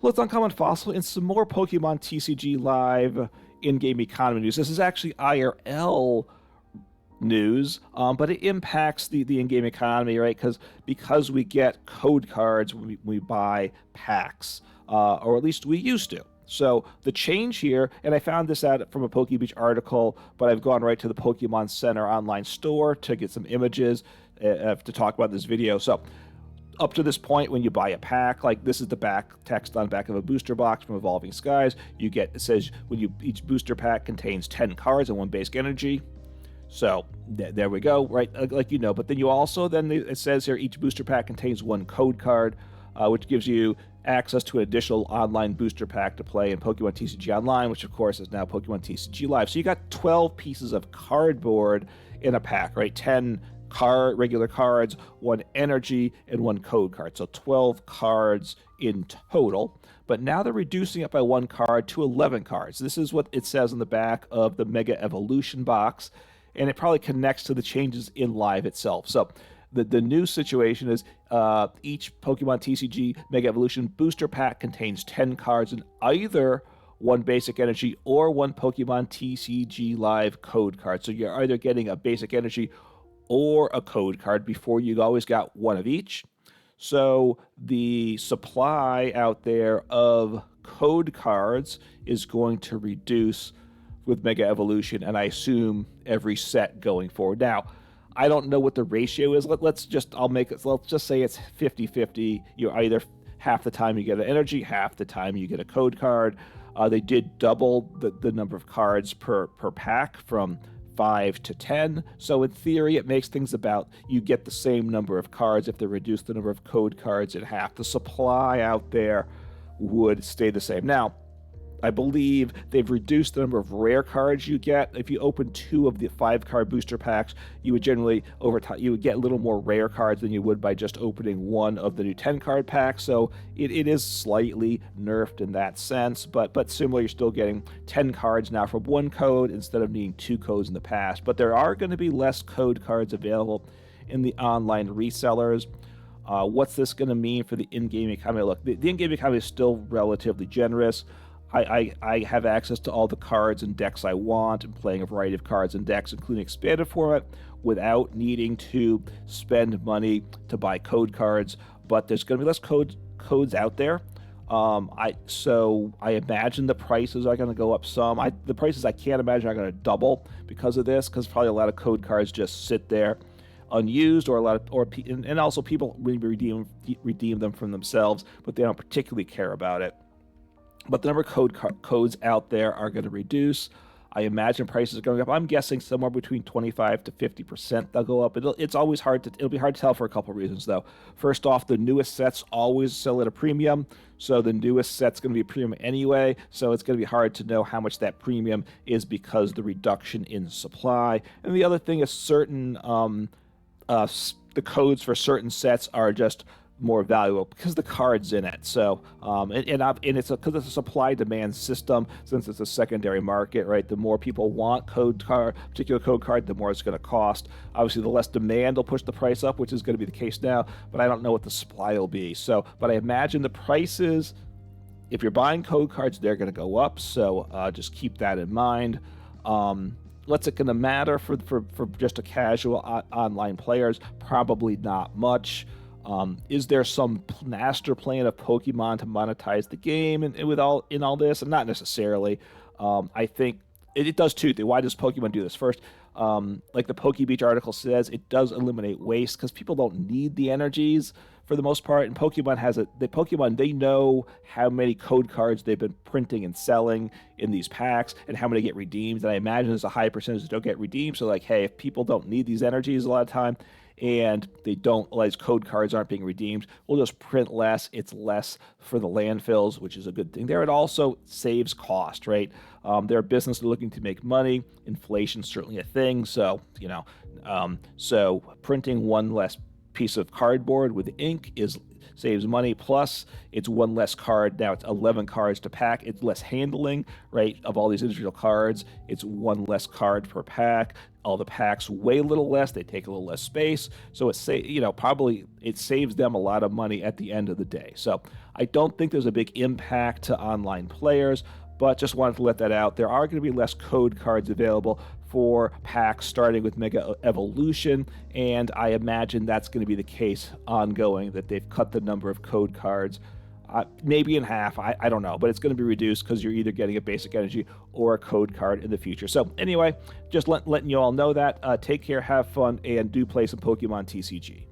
Well, it's Uncommon Fossil and some more Pokemon TCG Live in-game economy news. This is actually IRL news, but it impacts the in-game economy, right? Because we get code cards when we buy packs, or at least we used to. So the change here, and I found this out from a PokeBeach article, but I've gone right to the Pokemon Center online store to get some images to talk about this video. So up to this point, when you buy a pack, like this is the back text on the back of a booster box from Evolving Skies, it says each booster pack contains 10 cards and 1 basic energy. So there we go, right? Like but then it says here each booster pack contains 1 code card, which gives you access to an additional online booster pack to play in Pokemon TCG Online, which of course is now Pokemon TCG Live. So you got 12 pieces of cardboard in a pack, right? 10 regular cards, 1 energy, and 1 code card. So 12 cards in total. But now they're reducing it by 1 card to 11 cards. This is what it says on the back of the Mega Evolution box, and it probably connects to the changes in Live itself. So the new situation is each Pokemon TCG Mega Evolution booster pack contains 10 cards in either 1 basic energy or 1 Pokemon TCG Live code card. So you're either getting a basic energy or a code card. Before, you always got 1 of each. So the supply out there of code cards is going to reduce with Mega Evolution, and I assume every set going forward. Now, I don't know what the ratio is. Let's just say it's 50-50. You're either half the time you get an energy, half the time you get a code card. They did double the number of cards per pack from 5 to 10. So in theory, it makes things about you get the same number of cards if they reduce the number of code cards in half. The supply out there would stay the same. Now, I believe they've reduced the number of rare cards you get. If you open 2 of the 5-card booster packs, you would generally, over time, you would get a little more rare cards than you would by just opening 1 of the new 10-card packs. So it is slightly nerfed in that sense, but similar, you're still getting 10 cards now from 1 code instead of needing 2 codes in the past. But there are going to be less code cards available in the online resellers. What's this going to mean for the in-game economy? Look, the in-game economy is still relatively generous. I have access to all the cards and decks I want and playing a variety of cards and decks, including expanded format, without needing to spend money to buy code cards. But there's going to be less codes out there. So I imagine the prices are going to go up some. The prices I can't imagine are going to double because of this, because probably a lot of code cards just sit there unused, and also people redeem them from themselves, but they don't particularly care about it. But the number of codes out there are going to reduce. I imagine prices are going up. I'm guessing somewhere between 25 to 50% they'll go up. It'll be hard to tell for a couple of reasons, though. First off, the newest sets always sell at a premium, so the newest set's going to be a premium anyway, so it's going to be hard to know how much that premium is because of the reduction in supply. And the other thing is the codes for certain sets are just more valuable because the card's in it. So it's because it's a supply demand system, since it's a secondary market, right? The more people want particular code card, the more it's going to cost. Obviously, the less demand will push the price up, which is going to be the case now, but I don't know what the supply will be. So, but I imagine the prices, if you're buying code cards, they're going to go up. So just keep that in mind. What's it going to matter for just a casual online players? Probably not much. Is there some master plan of Pokemon to monetize the game and in all this? And not necessarily. I think it does two things. Why does Pokemon do this? First, like the PokeBeach article says, it does eliminate waste because people don't need the energies for the most part. And Pokemon they know how many code cards they've been printing and selling in these packs and how many get redeemed. And I imagine there's a high percentage that don't get redeemed. So like, hey, if people don't need these energies a lot of time, and these code cards aren't being redeemed, we'll just print less. It's less for the landfills, which is a good thing there. It also saves cost, right? They're a business looking to make money. Inflation's certainly a thing. So, so printing one less piece of cardboard with ink saves money. Plus, it's one less card. Now it's 11 cards to pack. It's less handling, right, of all these individual cards. It's one less card per pack. All the packs weigh a little less. They take a little less space. So probably it saves them a lot of money at the end of the day. So I don't think there's a big impact to online players, but just wanted to let that out. There are going to be less code cards available for packs starting with Mega Evolution, and I imagine that's going to be the case ongoing, that they've cut the number of code cards maybe in half. I don't know, but it's going to be reduced because you're either getting a basic energy or a code card in the future. So anyway, just letting you all know that. Take care, have fun, and do play some Pokemon TCG.